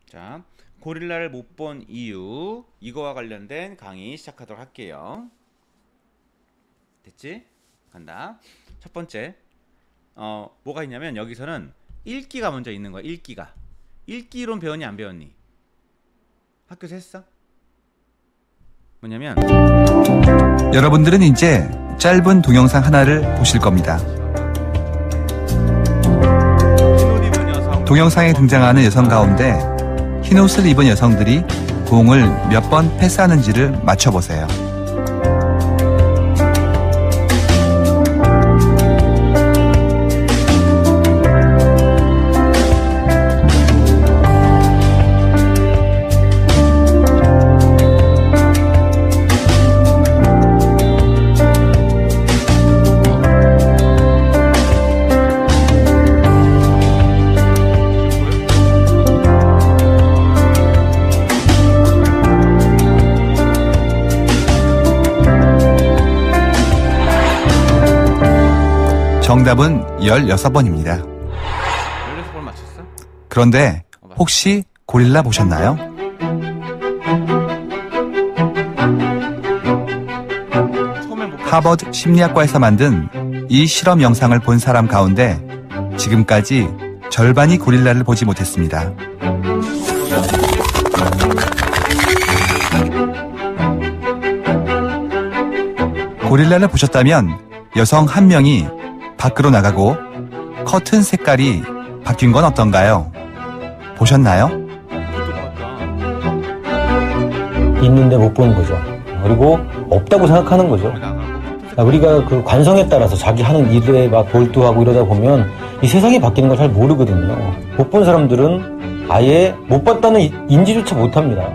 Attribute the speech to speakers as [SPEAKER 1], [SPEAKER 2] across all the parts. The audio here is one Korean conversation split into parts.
[SPEAKER 1] 자, 고릴라를 못 본 이유, 이거와 관련된 강의 시작하도록 할게요. 됐지? 간다. 첫 번째, 뭐가 있냐면 여기서는 읽기가 먼저 있는 거야. 읽기가. 읽기 이론 배웠니 안 배웠니? 학교에서 했어? 뭐냐면
[SPEAKER 2] 여러분들은 이제 짧은 동영상 하나를 보실 겁니다. 동영상에 등장하는 여성 가운데 흰옷을 입은 여성들이 공을 몇 번 패스하는지를 맞춰보세요. 정답은 16번입니다.
[SPEAKER 1] 16번 맞췄어?
[SPEAKER 2] 그런데 혹시 고릴라 보셨나요? 하버드 심리학과에서 만든 이 실험 영상을 본 사람 가운데 지금까지 절반이 고릴라를 보지 못했습니다. 고릴라를 보셨다면 여성 한 명이 밖으로 나가고 커튼 색깔이 바뀐 건 어떤가요? 보셨나요?
[SPEAKER 3] 있는데 못 보는 거죠. 그리고 없다고 생각하는 거죠. 우리가 그 관성에 따라서 자기 하는 일에 막 몰두하고 이러다 보면 이 세상이 바뀌는 걸 잘 모르거든요. 못 본 사람들은 아예 못 봤다는 인지조차 못 합니다.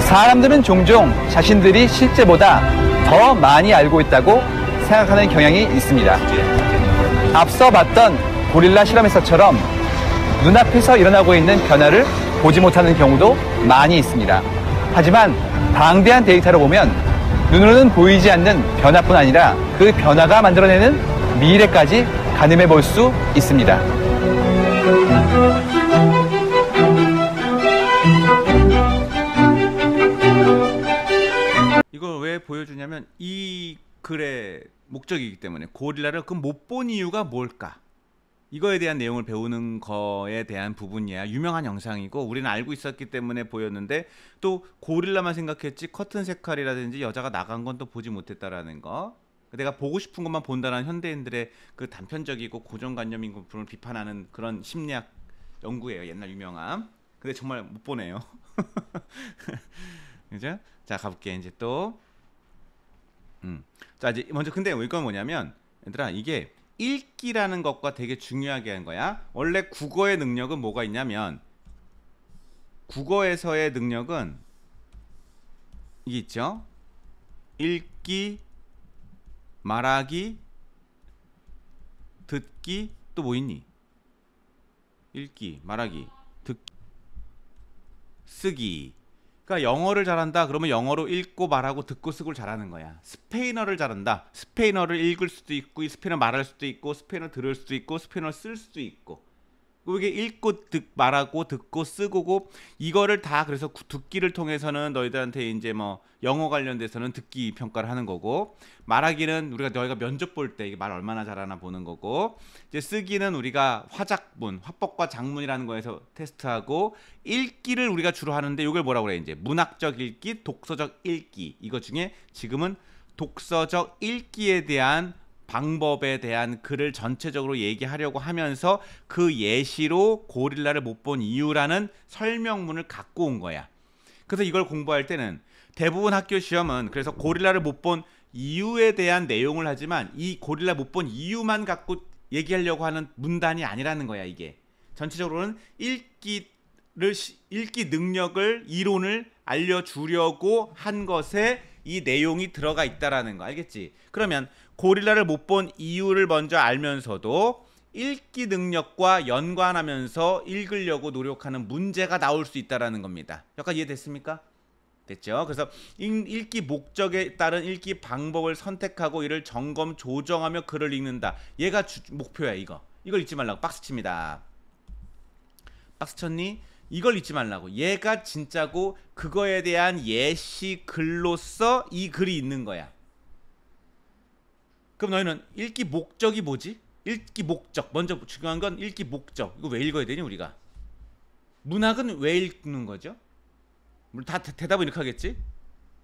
[SPEAKER 2] 사람들은 종종 자신들이 실제보다 더 많이 알고 있다고 생각하는 경향이 있습니다. 앞서 봤던 고릴라 실험에서처럼 눈앞에서 일어나고 있는 변화를 보지 못하는 경우도 많이 있습니다. 하지만 방대한 데이터로 보면 눈으로는 보이지 않는 변화뿐 아니라 그 변화가 만들어내는 미래까지 가늠해 볼 수 있습니다.
[SPEAKER 1] 이걸 왜 보여주냐면 이 글의 목적이기 때문에 고릴라를 그럼 못 본 이유가 뭘까? 이거에 대한 내용을 배우는 거에 대한 부분이야. 유명한 영상이고 우리는 알고 있었기 때문에 보였는데 또 고릴라만 생각했지 커튼 색깔이라든지 여자가 나간 건 또 보지 못했다라는 거. 내가 보고 싶은 것만 본다는 현대인들의 그 단편적이고 고정관념인 부분을 비판하는 그런 심리학 연구예요. 옛날 유명한. 근데 정말 못 보네요. 그죠? 자, 가볼게 이제 또. 자, 이제 먼저 근데 이건 뭐냐면 얘들아 이게 읽기라는 것과 되게 중요하게 한 거야. 원래 국어의 능력은 뭐가 있냐면 국어에서의 능력은 이게 있죠. 읽기, 말하기, 듣기, 또 뭐 있니? 읽기, 말하기, 듣기, 쓰기. 그러니까 영어를 잘한다 그러면 영어로 읽고 말하고 듣고 쓰고 잘하는 거야. 스페인어를 잘한다. 스페인어를 읽을 수도 있고 스페인어 말할 수도 있고 스페인어 들을 수도 있고 스페인어 쓸 수도 있고 이게 읽고 말하고 듣고 쓰고고 이거를 다 그래서 듣기를 통해서는 너희들한테 이제 뭐 영어 관련돼서는 듣기 평가를 하는 거고 말하기는 우리가 너희가 면접 볼 때 이게 말 얼마나 잘하나 보는 거고 이제 쓰기는 우리가 화작문, 화법과 작문이라는 거에서 테스트하고 읽기를 우리가 주로 하는데 이걸 뭐라고 그래 이제 문학적 읽기, 독서적 읽기 이거 중에 지금은 독서적 읽기에 대한 방법에 대한 글을 전체적으로 얘기하려고 하면서 그 예시로 고릴라를 못 본 이유라는 설명문을 갖고 온 거야. 그래서 이걸 공부할 때는 대부분 학교 시험은 그래서 고릴라를 못 본 이유에 대한 내용을 하지만 이 고릴라 못 본 이유만 갖고 얘기하려고 하는 문단이 아니라는 거야. 이게 전체적으로는 읽기 능력을 이론을 알려주려고 한 것에 이 내용이 들어가 있다라는 거 알겠지? 그러면 고릴라를 못 본 이유를 먼저 알면서도 읽기 능력과 연관하면서 읽으려고 노력하는 문제가 나올 수 있다라는 겁니다. 여기까지 이해됐습니까? 됐죠? 그래서 읽기 목적에 따른 읽기 방법을 선택하고 이를 점검 조정하며 글을 읽는다. 얘가 목표야. 이걸 잊지 말라고. 박스 칩니다. 박스 쳤니? 이걸 잊지 말라고. 얘가 진짜고 그거에 대한 예시 글로서 이 글이 있는 거야. 그럼 너희는 읽기 목적이 뭐지? 읽기 목적. 먼저 중요한 건 읽기 목적. 이거 왜 읽어야 되니 우리가? 문학은 왜 읽는 거죠? 다 대답은 이렇게 하겠지?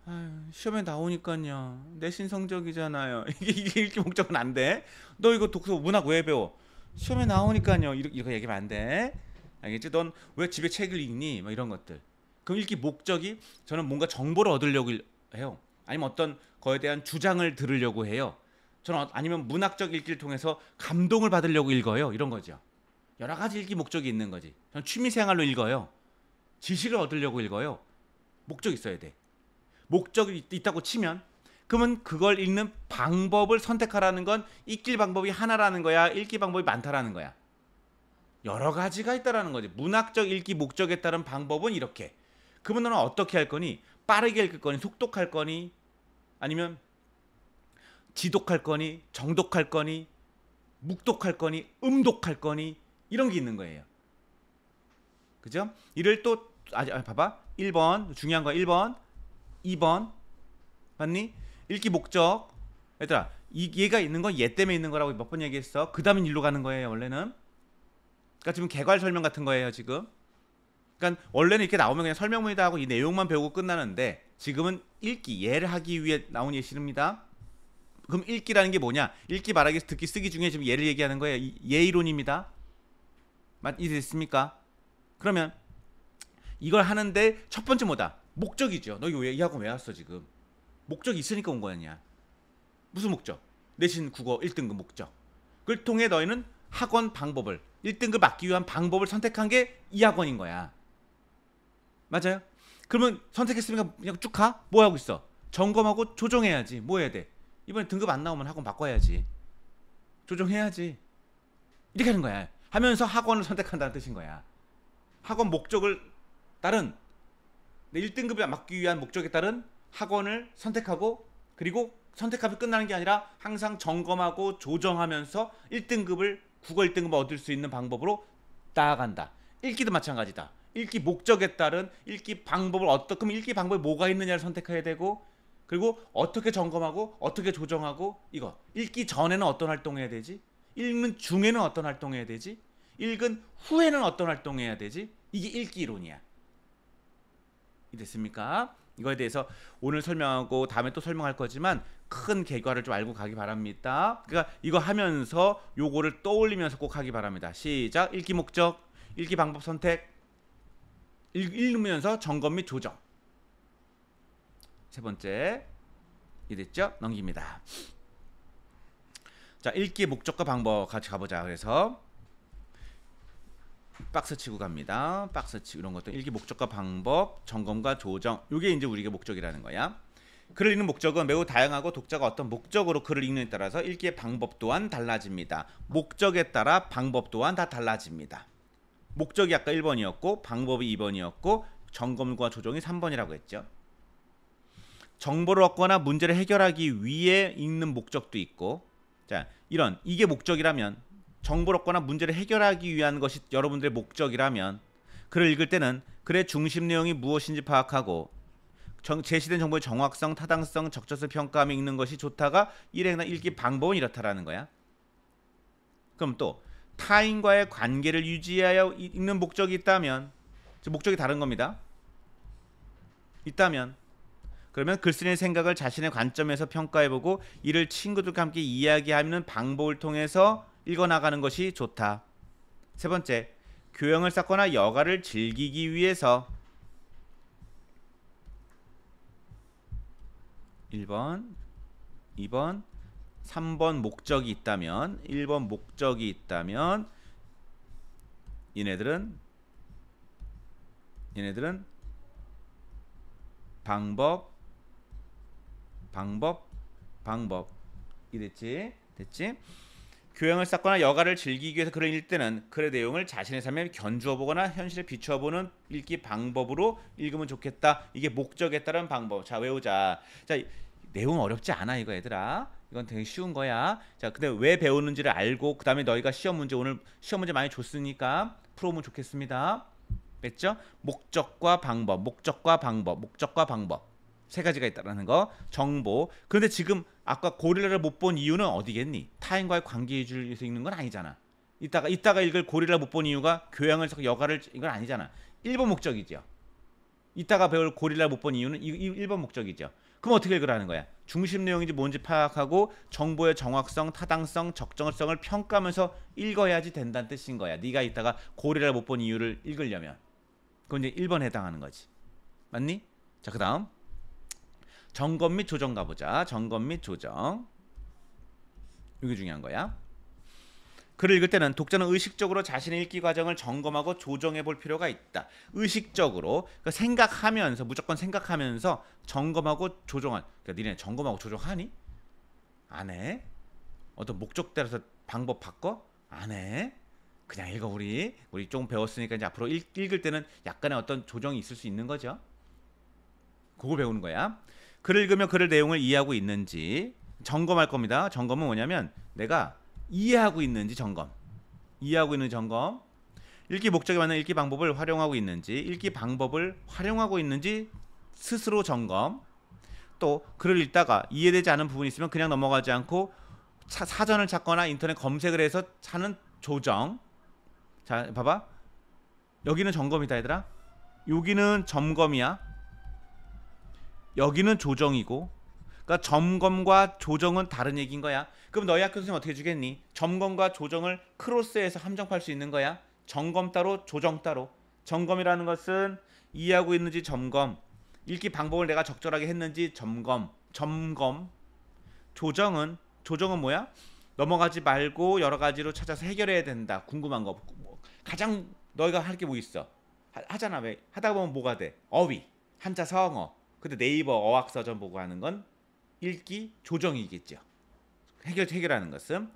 [SPEAKER 1] 아유, 시험에 나오니까요. 내신 성적이잖아요. 이게 읽기 목적은 안 돼. 너 이거 독서 문학 왜 배워? 시험에 나오니까요. 이렇게 얘기하면 안 돼. 알겠지? 넌 왜 집에 책을 읽니? 뭐 이런 것들. 그럼 읽기 목적이 저는 뭔가 정보를 얻으려고 해요. 아니면 어떤 거에 대한 주장을 들으려고 해요. 저는 아니면 문학적 읽기를 통해서 감동을 받으려고 읽어요. 이런 거죠. 여러 가지 읽기 목적이 있는 거지. 저는 취미생활로 읽어요. 지식을 얻으려고 읽어요. 목적이 있어야 돼. 목적이 있다고 치면 그러면 그걸 읽는 방법을 선택하라는 건 읽기 방법이 하나라는 거야? 읽기 방법이 많다라는 거야? 여러 가지가 있다라는 거지. 문학적 읽기 목적에 따른 방법은 이렇게. 그러면 너는 어떻게 할 거니? 빠르게 읽을 거니? 속독할 거니? 아니면 지독할 거니? 정독할 거니? 묵독할 거니? 음독할 거니? 이런 게 있는 거예요. 그죠? 이를 또 봐봐. 1번 중요한 거 1번 2번 봤니? 읽기 목적. 얘들아 얘가 있는 건 얘 때문에 있는 거라고 몇 번 얘기했어. 그 다음에 일로 가는 거예요 원래는. 그러니까 지금 개괄 설명 같은 거예요 지금. 그러니까 원래는 이렇게 나오면 그냥 설명문이다 하고 이 내용만 배우고 끝나는데 지금은 읽기 예를 하기 위해 나온 예시입니다. 그럼 읽기라는 게 뭐냐? 읽기, 말하기, 듣기, 쓰기 중에 지금 예를 얘기하는 거예요. 예이론입니다. 이해됐습니까? 그러면 이걸 하는데 첫 번째 뭐다? 목적이죠. 너 이거 이 학원 왜 왔어 지금? 목적이 있으니까 온 거냐? 무슨 목적? 내신 국어 1등급 목적. 그걸 통해 너희는 학원 방법을 1등급 받기 위한 방법을 선택한 게 이 학원인 거야. 맞아요? 그러면 선택했으니까 그냥 쭉 가? 뭐 하고 있어? 점검하고 조정해야지. 뭐 해야 돼? 이번에 등급 안 나오면 학원 바꿔야지. 조정해야지. 이렇게 하는 거야. 하면서 학원을 선택한다는 뜻인 거야. 학원 목적을 따른 내 1등급에 맞기 위한 목적에 따른 학원을 선택하고 그리고 선택하면 끝나는 게 아니라 항상 점검하고 조정하면서 1등급을 국어 1등급을 얻을 수 있는 방법으로 나아간다. 읽기도 마찬가지다. 읽기 목적에 따른 읽기 방법을 그럼 읽기 방법이 뭐가 있느냐를 선택해야 되고 그리고 어떻게 점검하고 어떻게 조정하고 이거 읽기 전에는 어떤 활동해야 되지? 읽는 중에는 어떤 활동해야 되지? 읽은 후에는 어떤 활동해야 되지? 이게 읽기 이론이야. 됐습니까? 이거에 대해서 오늘 설명하고 다음에 또 설명할 거지만 큰 개괄을 좀 알고 가기 바랍니다. 그러니까 이거 하면서 요거를 떠올리면서 꼭 하기 바랍니다. 시작. 읽기 목적, 읽기 방법 선택, 읽으면서 점검 및 조정. 세 번째 이해됐죠? 넘깁니다. 자, 읽기 목적과 방법 같이 가보자. 그래서 박스 치고 갑니다. 박스 치고 이런 것도 읽기 목적과 방법, 점검과 조정. 요게 이제 우리가 목적이라는 거야. 글을 읽는 목적은 매우 다양하고 독자가 어떤 목적으로 글을 읽느냐에 따라서 읽기의 방법 또한 달라집니다. 목적에 따라 방법 또한 다 달라집니다. 목적이 아까 1번이었고 방법이 2번이었고 점검과 조정이 3번이라고 했죠. 정보를 얻거나 문제를 해결하기 위해 읽는 목적도 있고 자, 이게 목적이라면 정보를 얻거나 문제를 해결하기 위한 것이 여러분들의 목적이라면 글을 읽을 때는 글의 중심 내용이 무엇인지 파악하고 제시된 정보의 정확성, 타당성, 적절성 평가하며 읽는 것이 좋다가 일행나 읽기 방법은 이렇다라는 거야. 그럼 또 타인과의 관계를 유지하여 읽는 목적이 있다면 목적이 다른 겁니다. 있다면 그러면 글쓰기의 생각을 자신의 관점에서 평가해보고 이를 친구들과 함께 이야기하는 방법을 통해서 읽어나가는 것이 좋다. 세 번째, 교양을 쌓거나 여가를 즐기기 위해서 1번, 2번, 3번 목적이 있다면 1번 목적이 있다면 얘네들은 방법 이랬지? 됐지? 교양을 쌓거나 여가를 즐기기 위해서 글을 읽을 때는 글의 내용을 자신의 삶에 견주어 보거나 현실에 비추어 보는 읽기 방법으로 읽으면 좋겠다. 이게 목적에 따른 방법. 자, 외우자. 자, 내용 어렵지 않아 이거 얘들아. 이건 되게 쉬운 거야. 자, 근데 왜 배우는지를 알고 그다음에 너희가 시험 문제 오늘 시험 문제 많이 줬으니까 풀어보면 좋겠습니다. 뺐죠? 목적과 방법, 목적과 방법, 목적과 방법. 세 가지가 있다라는 거. 정보. 그런데 지금 아까 고릴라를 못 본 이유는 어디겠니? 타인과의 관계 유지를 위해서 읽는 건 아니잖아. 이따가 읽을 고릴라 못 본 이유가 교양을 여가를 이건 아니잖아. 1번 목적이죠. 이따가 배울 고릴라 못 본 이유는 1번 목적이죠. 그럼 어떻게 읽으라는 거야? 중심 내용인지 뭔지 파악하고 정보의 정확성, 타당성, 적정성을 평가하면서 읽어야지 된다는 뜻인 거야. 네가 이따가 고릴라 못 본 이유를 읽으려면. 그건 이제 1번에 해당하는 거지. 맞니? 자, 그 다음 점검 및 조정 가보자. 점검 및 조정. 이게 중요한 거야. 글을 읽을 때는 독자는 의식적으로 자신의 읽기 과정을 점검하고 조정해 볼 필요가 있다. 의식적으로 그러니까 생각하면서 무조건 생각하면서 점검하고 조정한. 그러니까 니네 점검하고 조정하니? 안 해. 어떤 목적 따라서 방법 바꿔? 안 해. 그냥 읽어. 우리 조금 배웠으니까 이제 앞으로 읽을 때는 약간의 어떤 조정이 있을 수 있는 거죠. 그거 배우는 거야. 글을 읽으며 글의 내용을 이해하고 있는지 점검할 겁니다. 점검은 뭐냐면 내가 이해하고 있는지 점검. 이해하고 있는 점검. 읽기 목적에 맞는 읽기 방법을 활용하고 있는지, 읽기 방법을 활용하고 있는지 스스로 점검. 또 글을 읽다가 이해되지 않은 부분이 있으면 그냥 넘어가지 않고 사전을 찾거나 인터넷 검색을 해서 하는 조정. 자, 봐봐. 여기는 점검이다 얘들아. 여기는 점검이야. 여기는 조정이고. 그러니까 점검과 조정은 다른 얘기인 거야. 그럼 너희 학교 선생님 어떻게 주겠니? 점검과 조정을 크로스해서 함정할 수 있는 거야. 점검 따로, 조정 따로. 점검이라는 것은 이해하고 있는지 점검. 읽기 방법을 내가 적절하게 했는지 점검. 조정은 뭐야? 넘어가지 말고 여러 가지로 찾아서 해결해야 된다. 궁금한 거. 가장 너희가 할 게 뭐 있어? 하잖아. 왜? 하다 보면 뭐가 돼? 어휘, 한자 성어. 근데 네이버 어학서전 보고 하는 건 읽기 조정이겠죠. 해결하는 것은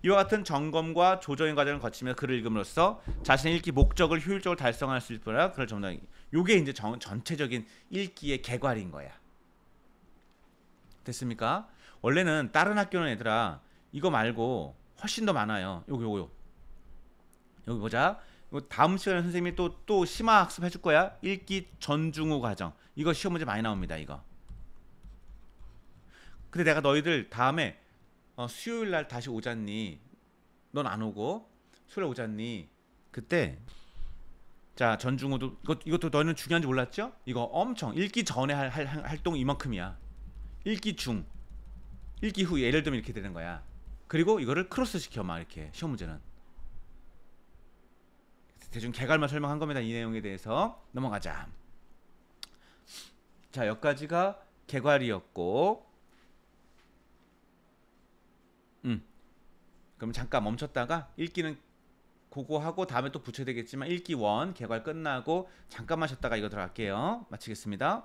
[SPEAKER 1] 이와 같은 점검과 조정의 과정을 거치며 글을 읽음으로써 자신의 읽기 목적을 효율적으로 달성할 수 있을 거라 글을 전달. 요게 이제 전체적인 읽기의 개괄인 거야. 됐습니까? 원래는 다른 학교는 얘들아 이거 말고 훨씬 더 많아요. 요거 여기 보자. 이거 다음 시간에 선생님이 또 심화 학습 해줄 거야. 읽기 전중후 과정. 이거 시험 문제 많이 나옵니다. 이거. 근데 내가 너희들 다음에 수요일 날 다시 오잖니? 넌 안 오고 수요일 오잖니? 그때 자 전중후도 이것도 너희는 중요한지 몰랐죠? 이거 엄청 읽기 전에 할 활동 이만큼이야. 읽기 중, 읽기 후 예를 들면 이렇게 되는 거야. 그리고 이거를 크로스 시켜 막 이렇게 시험 문제는. 대충 개괄만 설명한 겁니다. 이 내용에 대해서 넘어가자. 자, 여기까지가 개괄이었고, 그럼 잠깐 멈췄다가 읽기는 그거 하고 다음에 또 붙여야 되겠지만 읽기 1 개괄 끝나고 잠깐만 쉬었다가 이거 들어갈게요. 마치겠습니다.